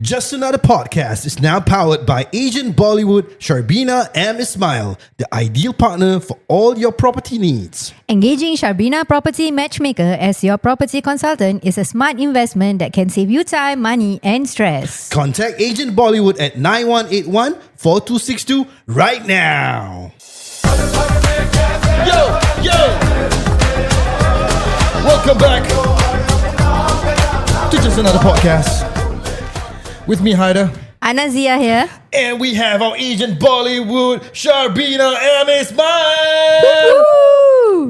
Just Another Podcast is now powered by Agent Bollywood, Sharbina and Ismail, the ideal partner for all your property needs. Engaging Sharbina Property Matchmaker as your property consultant is a smart investment that can save you time, money and stress. Contact Agent Bollywood at 9181-4262 right now. Yo! Welcome back to Just Another Podcast. With me, Haida. Anazia here. And we have our Agent Bollywood, Sharbina and Ismail.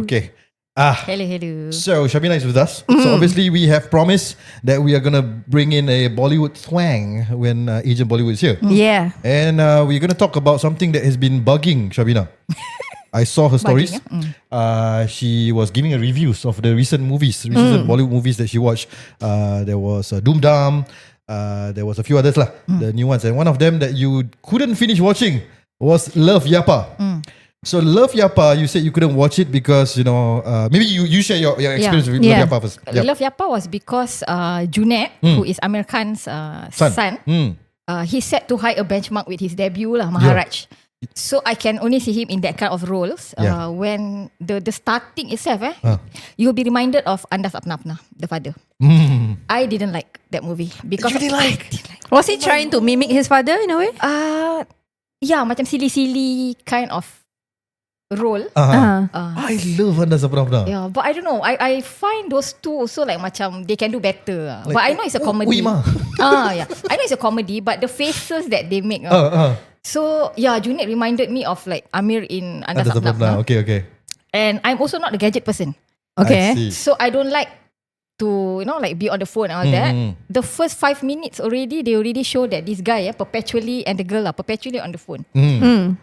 Okay. Hello. So Sharbina is with us. So obviously we have promised that we are going to bring in a Bollywood twang when Agent Bollywood is here. Yeah. And we're going to talk about something that has been bugging Sharbina. I saw her stories. She was giving a reviews of the recent Bollywood movies that she watched. There was Doom Dam. There was a few others the new ones, and one of them that you couldn't finish watching was Love Yapa. So Love Yapa, you said you couldn't watch it because maybe you share your experience with Love Yapa first. Love Yapa was because Junaid, who is Amir Khan's son, he's set to high a benchmark with his debut Maharaj. So I can only see him in that kind of roles. When the starting itself, you'll be reminded of Andas Apna Apna, the father. I didn't like that movie because you didn't like? Was he trying to mimic his father in a way? Yeah, macam silly kind of role. I love Andas Apna Apna. Yeah, but I don't know. I find those two also like macam they can do better. But I know it's a comedy. Yeah. I know it's a comedy, but the faces that they make. So yeah, Junaid reminded me of like Amir in Andas Apna Apna. Okay. And I'm also not a gadget person. Okay. So I don't like to like be on the phone and all that. The first 5 minutes already, they already show that this guy perpetually and the girl are perpetually on the phone.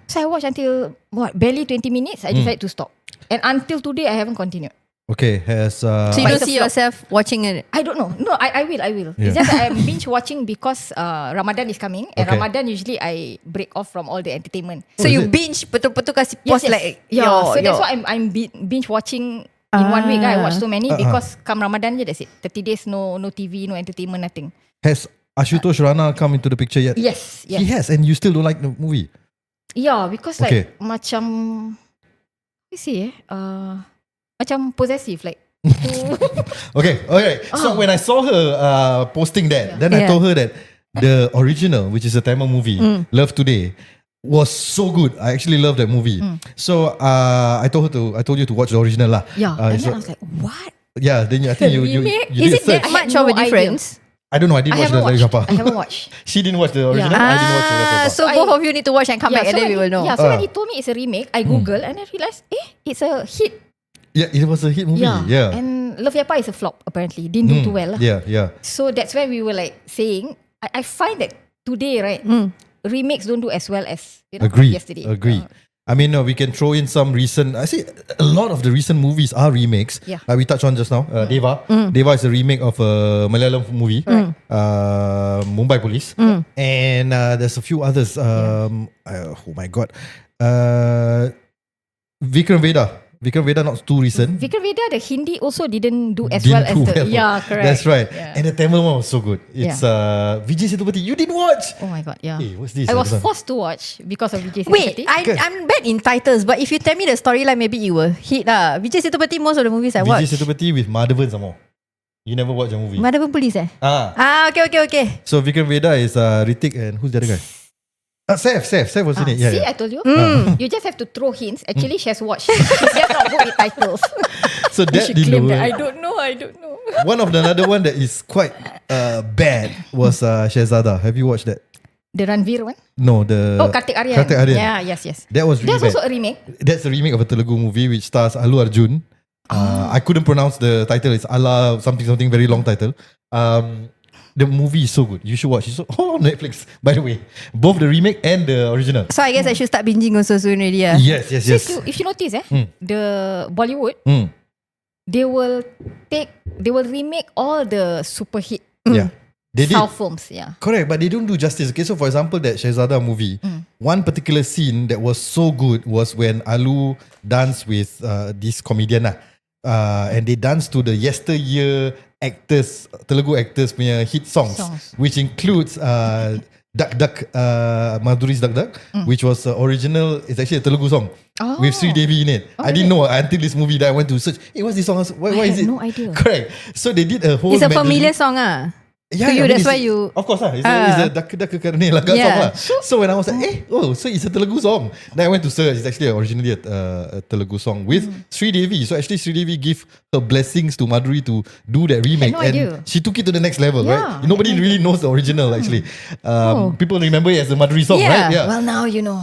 So I watched until barely 20 minutes. I decided to stop. And until today, I haven't continued. Okay, so you don't see yourself watching it? I don't know. No, I will. Yeah. It's just that I'm binge watching because Ramadan is coming. And Ramadan usually I break off from all the entertainment. So you binge betul-betul kasi post like so that's why I'm binge watching in 1 week. I watch so many because come Ramadan je, that's it. 30 days no TV, no entertainment, nothing. Has Ashutosh Rana come into the picture yet? Yes. He has, and you still don't like the movie? Yeah, because like macam macam possessive like. Okay. So when I saw her posting that, then I told her that the original, which is a Tamil movie, Love Today, was so good. I actually love that movie. So I told you to watch the original lah. Yeah. And then I was like, what? Yeah. Then I think you is it that much of a difference? I don't know. I didn't watch the Love Yapa. I haven't watched. She didn't watch the original. I didn't watch the Love Yapa. So both of you need to watch and come back, and then we will know. Yeah. So when he told me it's a remake, I Googled and I realized, it's a hit. Yeah, it was a hit movie. Yeah. And Love Yapa is a flop apparently. Didn't do too well. Yeah. So that's why we were like saying, I find that today, right, remakes don't do as well as yesterday. Agree. I mean, we can throw in some recent. I see a lot of the recent movies are remakes. Yeah. We touched on just now. Deva. Deva is a remake of a Malayalam movie. Mumbai Police. And there's a few others. Oh my God. Vikram Veda. Vikram Veda not too recent. Vikram Veda, the Hindi also didn't do as well as the... Yeah, correct. That's right. Yeah. And the Tamil one was so good. It's Vijay Sethupathi. You didn't watch? Oh my God, yeah. Hey, what's this? I was forced to watch because of Vijay Wait, Sethupathi. I'm bad in titles, but if you tell me the storyline, maybe you will hit lah. Vijay Sethupathi, most of the movies I watch. Vijay Sethupathi with Madhavan some more. You never watch the movie? Madhavan Police Okay. So Vikram Veda is Ritik and who's the other guy? Saif was in it. See, I told you. You just have to throw hints. Actually, she has watched. She's just not good with titles. So that she didn't claimed know. that I don't know. One of the another one that is quite bad was Shehzada. Have you watched that? The Ranveer one? No, the... Kartik Aryan. Kartik Aryan. Yeah, yes. That was really That's bad. also a remake. That's a remake of a Telugu movie which stars Allu Arjun. I couldn't pronounce the title. It's Allah something very long title. The movie is so good. You should watch. It's on Netflix, by the way. Both the remake and the original. So I guess I should start binging also soon already. Yes. So if you notice, the Bollywood, they will remake all the super hit They did. South films. Yeah. Correct, but they don't do justice. Okay, so for example, that Shehzada movie, one particular scene that was so good was when Alu danced with this comedian and they danced to the Yesteryear Telugu actors punya hit songs. Which includes Duck Duck, Madhuri's Duck Duck, which was original. It's actually a Telugu song with Sri Devi in it. I didn't know until this movie that I went to search. Hey, what's this song? Why is it? No idea. Correct. So they did a whole. It's a medley. familiar song, Yeah, to you, I mean, that's why you. Of course, it's a Duck Duck Karne Laga song lah. So when I was like, so it's a Telugu song. Then I went to search. It's actually originally a Telugu song with Sri Devi. So actually, Sri Devi gave her blessings to Madhuri to do that remake, and she took it to the next level, right? Nobody really knows the original actually. People remember it as a Madhuri song, right? Yeah. Well, now you know.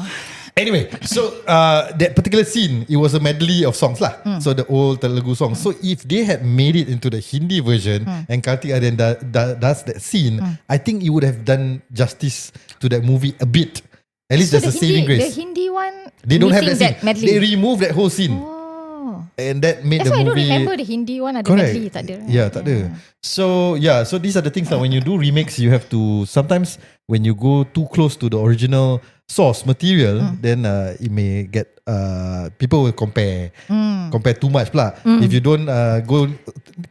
Anyway, so that particular scene, it was a medley of songs lah. So the old Telugu songs. So if they had made it into the Hindi version and Kartik Aaryan does that scene, I think it would have done justice to that movie a bit. At least there's a saving grace. The Hindi one, they don't have that scene. Medley. They removed that whole scene. And that made That's the why movie. I don't remember the Hindi one. Ada Correct. medley, tak ada. Yeah, tak ada. So so these are the things that when you do remakes, you have to sometimes when you go too close to the original source material, then it may get people will compare too much pula. If you don't go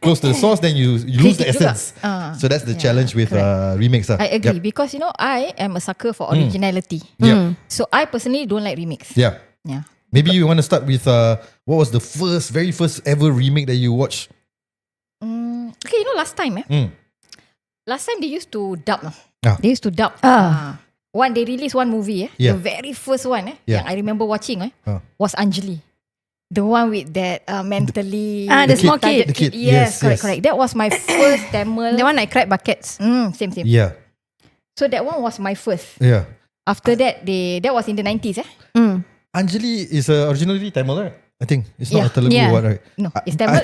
close to the source, then you lose the essence. So that's the challenge with remakes. I agree because I am a sucker for originality. So I personally don't like remakes. Yeah. Maybe you want to start with what was the very first ever remake that you watched? Okay, last time last time they used to dub. They used to dub. They released one movie. The very first one yang I remember watching was Anjali. The one with that mentally the small kid. The kid. Yes, correct. That was my first Tamil. The one I cried buckets. Same. Yeah. So that one was my first. Yeah. After that, that was in the 90s. Anjali is originally Tamil, right? I think it's not a Telugu one, right? No, it's Tamil.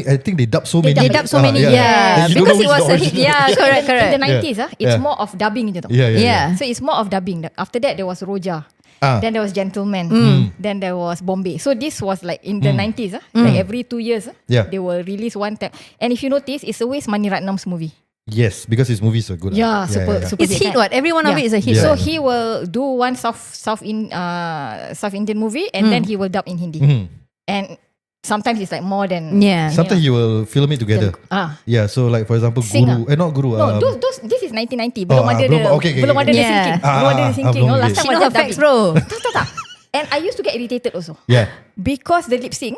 I think they dubbed so many. They dubbed so many, because it was a hit. Yeah, correct. In the 90s, it's more of dubbing. Yeah. So it's more of dubbing. After that, there was Roja. Then there was Gentleman. Then there was Bombay. So this was like in the 90s. Like every 2 years, they will release one time. And if you notice, it's always Mani Ratnam's movie. Yes, because his movies are good. Super it's hit. What every one of it is a hit. So he will do one South Indian movie, and then he will dub in Hindi. And sometimes it's like more than Sometimes you will film it together. Yeah, so like for example, Guru. Not Guru. No, this is 1990. Belum ada the sinking. Belum ada the sinking. Last time was facts, bro. Tak. And I used to get irritated also. Yeah. Because the lip sync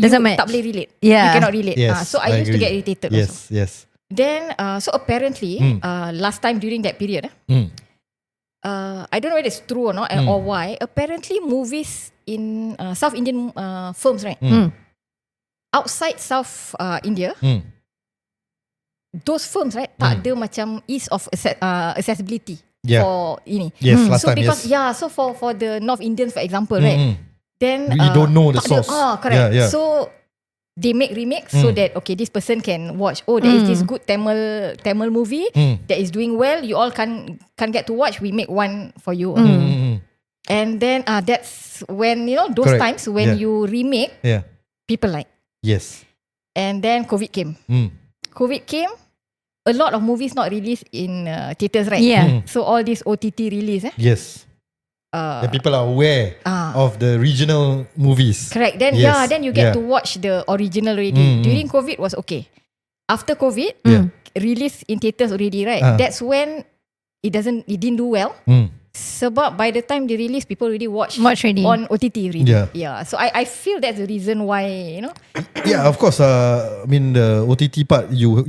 doesn't match. Tak boleh relate. Yeah. You cannot relate. Yes, so I used to get irritated also. Yes. Then, so apparently, last time during that period, I don't know whether it's true or not, or why. Apparently, movies in South Indian films, right? Outside South India, those films, right, tak ada macam ease of accessibility for ini. Yes, last so time, because so for the North Indians, for example, right, then we don't know the source. Correct. Yeah. So they make remakes so that this person can watch. There is this good Tamil movie that is doing well. You all can get to watch. We make one for you. And then that's when those times when you remake, people like. Yes. And then COVID came. COVID came. A lot of movies not released in theaters, right? Yeah. So all these OTT release. Yes. The people are aware of the regional movies. Correct. Then then you get to watch the original already. During COVID was okay. After COVID, release in theaters already, right? That's when it didn't do well. Sebab by the time they release, people already watch already on OTT already. Yeah. So I feel that's the reason why Yeah, of course. I mean the OTT part, you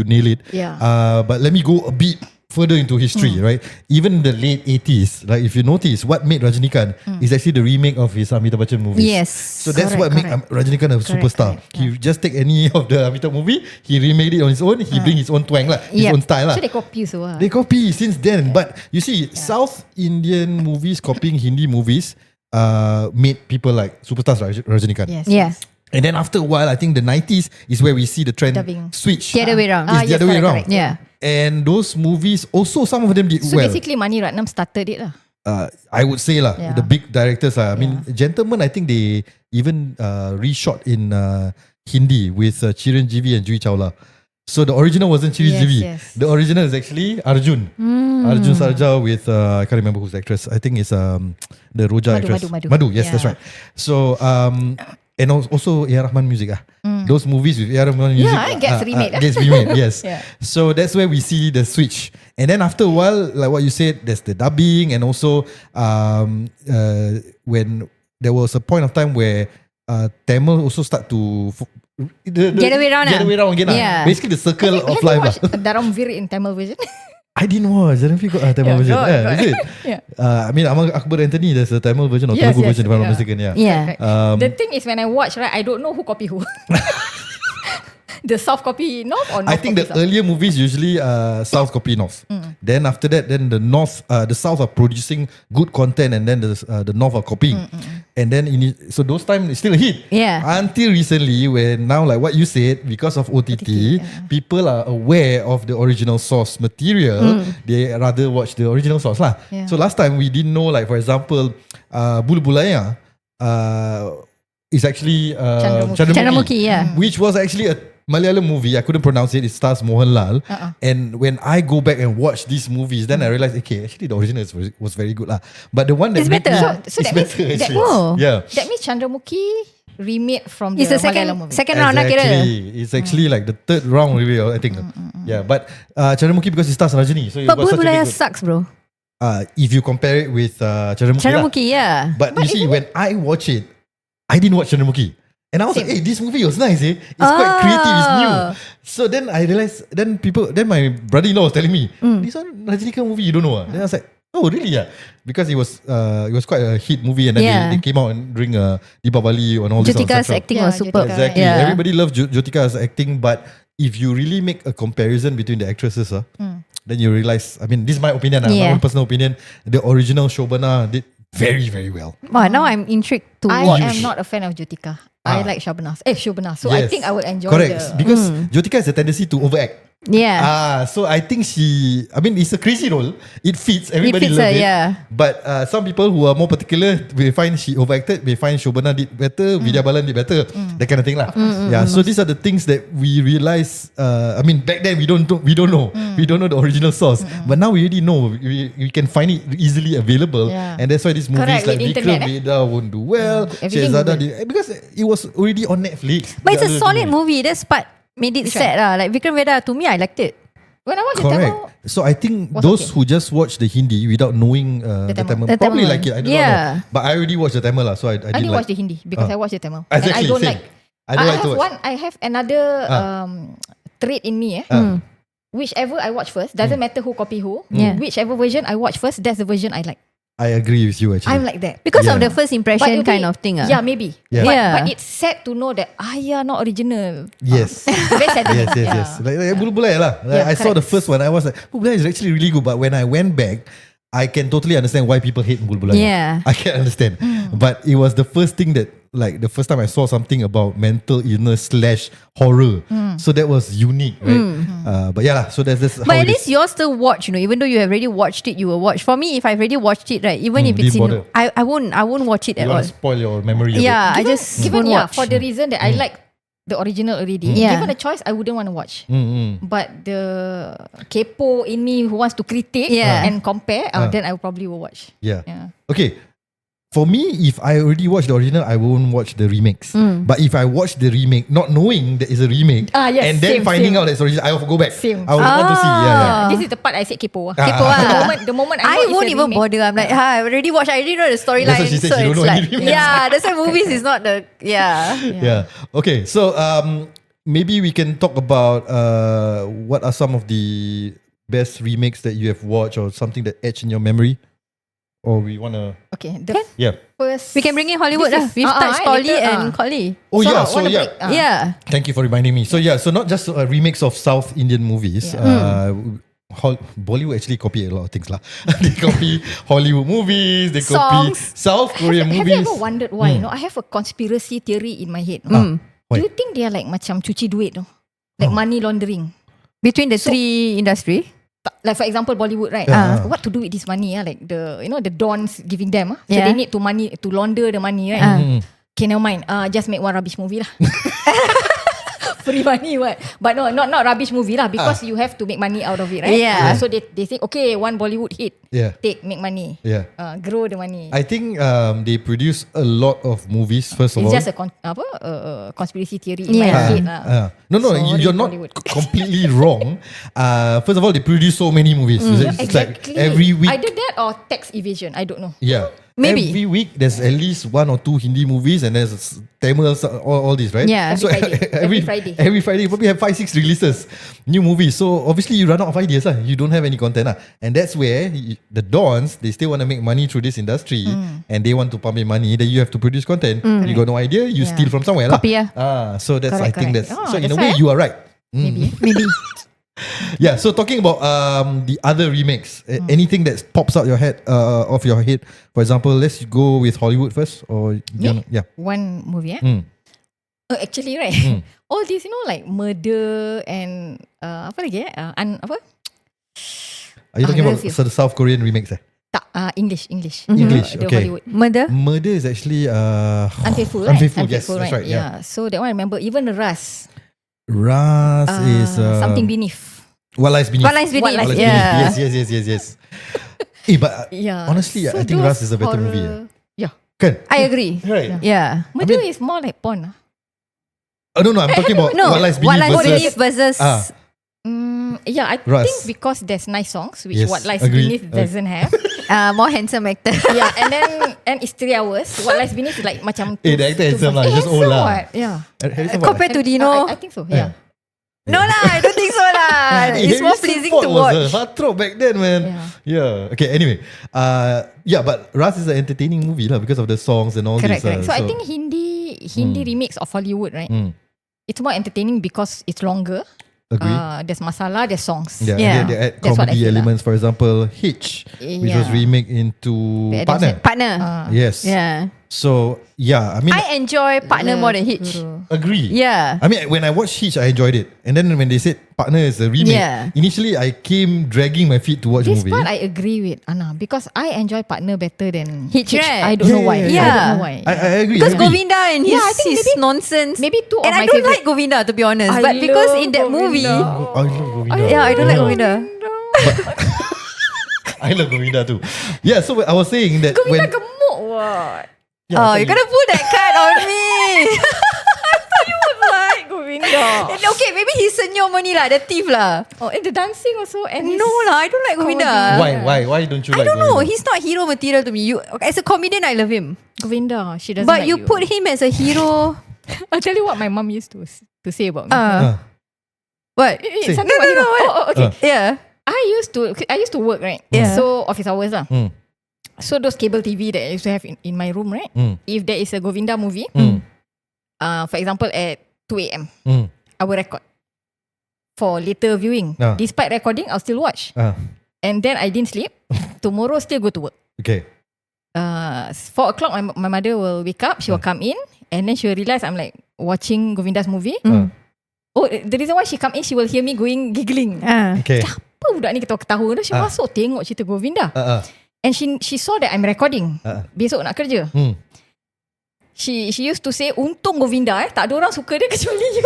nail it. Yeah. But let me go a bit further into history, right? Even the late 80s, like if you notice, what made Rajinikanth is actually the remake of his Amitabh Bachchan movies. Yes. So that's what made Rajinikanth a superstar. He just take any of the Amitabh movie, he remade it on his own, he bring his own twang lah, his own style lah. So they copy They copy since then. But you see, South Indian movies copying Hindi movies made people like superstars like Rajinikanth. Yes. And then after a while, I think the 90s is where we see the trend switch. The other way around. It's the other way around. Correct. Yeah. And those movies also, some of them did So well. basically Mani Ratnam started it lah. I would say lah, the big directors. I mean, Gentlemen, I think they even reshot in Hindi with Chiranjeevi and Juhi Chawla. So the original wasn't Chiranjeevi. Yes. The original is actually Arjun. Arjun Sarja with I can't remember who's the actress. I think it's the Roja actress. Madhu. Yes, that's right. So And also A.R. Rahman music. Those movies with A.R. Rahman music. it gets remade. Gets remade, yes. Yeah. So that's where we see the switch. And then after a while, like what you said, there's the dubbing, and also when there was a point of time where Tamil also start to Get away around again. Yeah. Basically the circle of Have you life. watched Dharamveer in Tamil version? I didn't watch. I don't think got a Tamil version. God. Is it? Yeah. I mean, Among Akbar Anthony, there's a Tamil version or Yes, Telugu yes, version, if I'm not yeah. mistaken. Yeah. Yeah. The thing is, when I watch, right, I don't know who copy who. The South copy North or North I think the copy South? earlier movies usually South copy North. Then after that, then the North, the South are producing good content, and then the North are copying. And then so those times it's still a hit. Yeah. Until recently, when now like what you said, because of OTT, people are aware of the original source material. They rather watch the original source lah. Yeah. So last time we didn't know, like for example, Bulu Bulaya is actually Chandramukhi, yeah. which was actually a Malayalam movie. I couldn't pronounce it. It stars Mohanlal. And when I go back and watch these movies, then I realized, okay, actually the original was very good lah. But the one that It's made better. me- So it's that means- better that- actually. Oh. Yeah. That means Chandramukhi remade from the It's the Malayalam movie. second round nak kira. It's actually like the third round maybe, I think. Yeah, but Chandramukhi because it stars Rajini. So it But was Bulu such a Bulaya big- sucks, bro. if you compare it with Chandramukhi. lah. Chandramukhi, yeah. But you see, when I watch it, I didn't watch Chandramukhi. And I was like, hey, this movie was nice, eh? It's quite creative, it's new. So then I realized, then my brother-in-law was telling me, this one Rajinikanth movie, you don't know. Then I was like, oh, really? Yeah. Because it was quite a hit movie, and then Yeah. they came out and during Deepavali and all this. Jutika's etc. acting Yeah, was superb. Jutika. Exactly. Yeah. Everybody loves Jyotika's acting, but if you really make a comparison between the actresses, then you realize, I mean, this is my opinion, Yeah. my own personal opinion, the original Shobana did very, very well. Wow, now I'm intrigued to I watch. am not a fan of Jyotika. I like Shobana. So Yes. I think I would enjoy Correct. Because Jyotika has a tendency to overact. Yeah. So I think it's a crazy role. It fits. Everybody fits loves her, it. yeah. But some people who are more particular, they find she overacted. They find Shobana did better. Vidya Balan did better. That kind of thing lah. Yeah. So these are the things that we realize. I mean, back then we don't know. We don't know the original source. But now we already know. We can find it easily available. Yeah. And that's why these movies Correct, like with Vikram internet, Vedha won't do well. Everything Shehzada Google. did because it was already on Netflix. But it's The a other solid movie. That's part made it Which sad. Like Vikram Vedha, to me, I liked it. When I watch the Correct. Tamil, So I think was those okay. who just watch the Hindi without knowing the Tamil The probably Tamil like it. I don't one. know. Yeah. But I already watched the Tamil lah, so I I didn't only like. watch the Hindi because I watch the Tamil. Exactly, and I don't same. like. I don't like to watch. I have another trait in me. Whichever I watch first, doesn't matter who copy who. Yeah. Whichever version I watch first, that's the version I like. I agree with you actually. I'm like that. Because Yeah. of the first impression it'll kind be- of thing. Yeah, maybe. Yeah. Yeah. But it's sad to know that not original. Yes. Very sad. to yes, know. yes, yes. Like Bulu Bulaya lah. Like, Yeah, I saw the correct. first one. I was like, Bulu Bulaya is actually really good. But when I went back, I can totally understand why people hate Bulu Bulaya. Yeah. I can understand. But it was the first thing that, like, the first time I saw something about mental illness / horror. So that was unique, right? But yeah, lah, so that's But how at it least is. you're still watch, even though you have already watched it, you will watch. For me, if I've already watched it, right, even if it's didn't in, bother. I won't watch it You at all. want to spoil your memory of Yeah, it. I just Given won't watch. for the reason that I like the original already. Yeah. Given a choice, I wouldn't want to watch. Mm-mm. But the kepo in me who wants to critique Yeah. and compare, then I probably will watch. Yeah. Yeah. Okay. For me, if I already watched the original, I won't watch the remakes. But if I watch the remake, not knowing that it's a remake, Yes, and then same, finding same. out that it's original, I will go back. Same. I will want to see. Yeah. This is the part I said kepo. Kepo ah. The moment I know I it's won't a even remake, bother. I'm like, I already watched. I already know the storyline. That's what she said, So she don't it's know like, any remakes. yeah, that's why movies is not the Yeah. Okay. So maybe we can talk about what are some of the best remakes that you have watched or something that etched in your memory, or we wanna. Okay. Yeah. First, We can bring in Hollywood This lah. is- We've touched Tolly later, and Collie. Oh So, yeah. what So a yeah. break. Yeah. Thank you for reminding me. So yeah. So not just remakes of South Indian movies. Bollywood actually copy a lot of things lah. They copy Hollywood movies. They copy Songs. South Korean have movies. you ever wondered why? I have a conspiracy theory in my head. Why? Do you think they are like macam cuci duit? Like money laundering? Between the three industry. Like for example, Bollywood, right? What to do with this money? Like the dons giving them. So Yeah. they need to launder the money, right? Okay, never mind. Just make one rubbish movie lah. free money what? But no, not rubbish movie lah, because you have to make money out of it, right? Yeah. So they think, okay, one Bollywood hit, take, make money, grow the money. I think they produce a lot of movies. First of It's all, just a conspiracy theory in my head lah. No, Sorry, you're not Bollywood. completely wrong. First of all, they produce so many movies. It's like every week. Either that or tax evasion. I don't know. Yeah. Maybe. Every week there's at least 1 or 2 Hindi movies, and there's Tamil, all this, right? Yeah. So Every Friday. Every Friday you probably have 5-6 releases, new movies. So obviously you run out of ideas. You don't have any content. And that's where the Dons, they still want to make money through this industry, and they want to pump in money. Then you have to produce content. You got no idea, you steal from somewhere. Copy, So that's, I think that's, Oh, so in that's a way why, you are right. Maybe. Yeah, so talking about the other remakes, anything that pops out your head, off your head. For example, let's go with Hollywood first, or One movie, actually, right? All these, like murder and apa lagi? Apa? Are you talking about few. the South Korean remakes? Tak, English. English, The okay. Hollywood. Murder is actually Unfaithful, right? Unfaithful, yes, that's right. Yeah. So that one I remember. Even Ras. Ras is something beneath. What Lies Beneath. What Lies Beneath. What Lies Yeah. Yes. But honestly, So I think those Ras is a better movie. Yeah. Kan? I agree. Right. Yeah. Murder is more like porn. No, I'm talking about No, What Lies What Beneath Lies versus Beneath versus Yeah, I Ras. think because there's nice songs, which Yes, What Lies agree. Beneath doesn't have. more handsome actor. Yeah, and it's 3 hours. What Lies Beneath is like macam the actor handsome lah, just old lah. Yeah. Compared to Dino. I think so. Yeah. No lah, I don't think so lah. It's more pleasing to watch. Heartthrob back then, man. Yeah. Okay. Anyway, but Ras is an entertaining movie lah, because of the songs and all Correct. these. So I think Hindi remakes of Hollywood, right? It's more entertaining because it's longer. Agree. There's masala, there's songs. Yeah. Yeah. They add That's what I comedy feel elements. For example, Hitch, which was remake into The Partner. Partner. Yes. Yeah. So I mean, I enjoy Partner more than Hitch. agree. Yeah. I mean, when I watched Hitch, I enjoyed it. And then when they said Partner is a remake, initially I came dragging my feet to watch the This movie. part I agree with Anna, because I enjoy Partner better than Hitch, right? I don't know why. yeah. I don't know why. I agree. Because I agree. Govinda and his, I think his nonsense. maybe two of and my I don't favorite. like Govinda, to be honest. I but because love in that movie, Govinda. I love Govinda. yeah, I don't like Govinda. I love Govinda too. Yeah, so I was saying that Govinda when gemuk what? You're gonna put that card on me. Like Govinda. And okay, maybe he's senyum only lah, the thief lah. Oh, and the dancing also. And No lah, I don't like Govinda. why don't you I like don't know. Govinda? He's not hero material to me. You, as a comedian, I love him. Govinda, she doesn't But like you put him as a hero. I'll tell you what my mum used to say about me. What? It's say. something about hero. Oh, okay. Yeah. I used to work, right? Yeah. So office hours lah. So those cable TV that I used to have in my room, right? If there is a Govinda movie, for example at 2 a.m, I will record for later viewing. Despite recording, I'll still watch. And then I didn't sleep. Tomorrow still go to work. Okay. 4 o'clock, my mother will wake up. She will come in, and then she will realize I'm like watching Govinda's movie. Oh, the reason why she come in, she will hear me giggling. Okay. Apa budak ni ketawa-ketawa? Then she masuk tengok cerita Govinda. And she saw that I'm recording. Besok nak kerja. She used to say, untung Govinda tak ada orang suka dia kecuali you.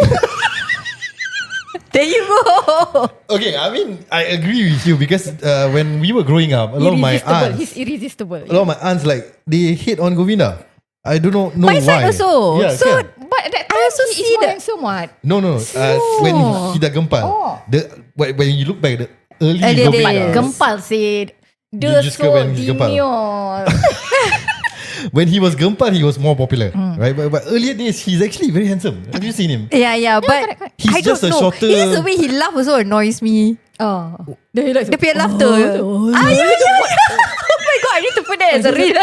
There you go. Okay, I mean, I agree with you because when we were growing up, a lot of my aunts, He's irresistible. a lot of my aunts like they hate on Govinda. I don't know My why. side also. Yeah, So kan? But that time also he see is more the- handsome what? No. When he dah gempal, when you look back, the early Earlier Govinda, days. Gempal said. You Dia just so go when he's gempal. demure. when he was gempal, he was more popular, right? But earlier days, he's actually very handsome. Have you seen him? Yeah, but correct. He's I just don't a know. shorter. It's just the way he laugh also annoys me. Dia like Dia punya laughter. Yeah. Oh my god, I need to put that as a reel.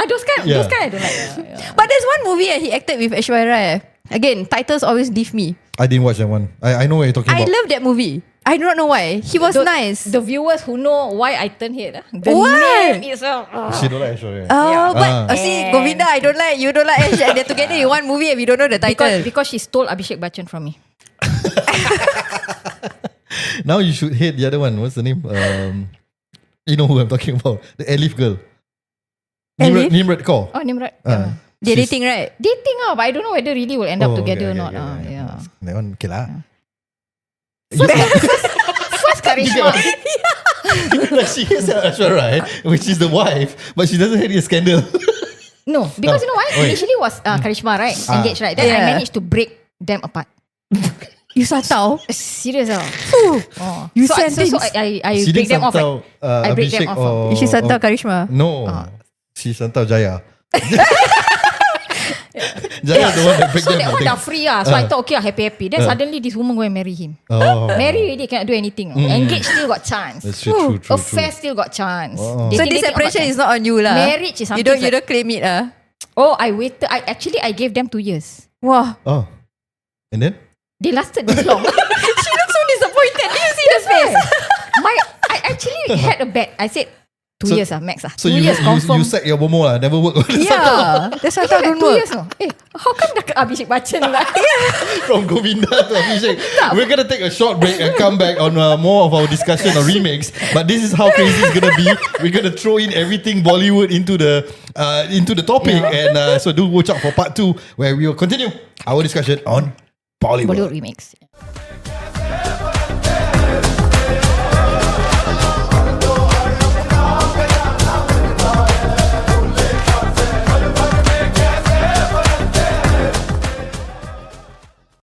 Those kind I don't like. But there's one movie he acted with Aishwarya. Again, titles always leave me. I didn't watch that one. I know what you're talking I about. love that movie. I don't know why. He was nice. The viewers who know why I turn head, the What? name is She don't like Aishwarya. But see, Govinda, I don't like, you don't like Ash, and they're together in one movie and we don't know the title. because she stole Abhishek Bachchan from me. Now you should hate the other one. What's the name? You know who I'm talking about? The Elif girl. Nimrat Kaur. Oh, Nimrat. Dia dating, right? Dating but I don't know whether really will end up together or not. Yeah. That one okay lah. First Karishma. Like she has Ashwara, right? Which is the wife, but she doesn't have a scandal. No, because you know why? Initially was Karishma, right? Engaged, right? Then I managed to break them apart. You satau? Serious You so sentence? I break them off. I break them off. She santau Karishma? No, she santau Jaya. Jaya the one that break So them. that one dah free So I thought okay happy. Then suddenly this woman go and marry him. Marry already cannot do anything. Engaged still got chance. That's true. Affair still got chance. So this separation is not on you lah. Marriage is something. You don't claim it lah. Oh, I waited. I gave them 2 years. Wah. Oh, and then They lasted this long. She looks so disappointed. Do you see the face? I actually had a bet. I said 2 years max So 2 you years confirm. you sack your bomo lah, never work. Yeah, that's why I don't 2 work. years how come dah ke Abhishek Bachchan lah? From Govinda to Abhishek. We're gonna take a short break and come back on more of our discussion on remakes. But this is how crazy it's gonna be. We're gonna throw in everything Bollywood into the topic, and so do watch out for part 2 where we will continue our discussion on Bollywood Remakes.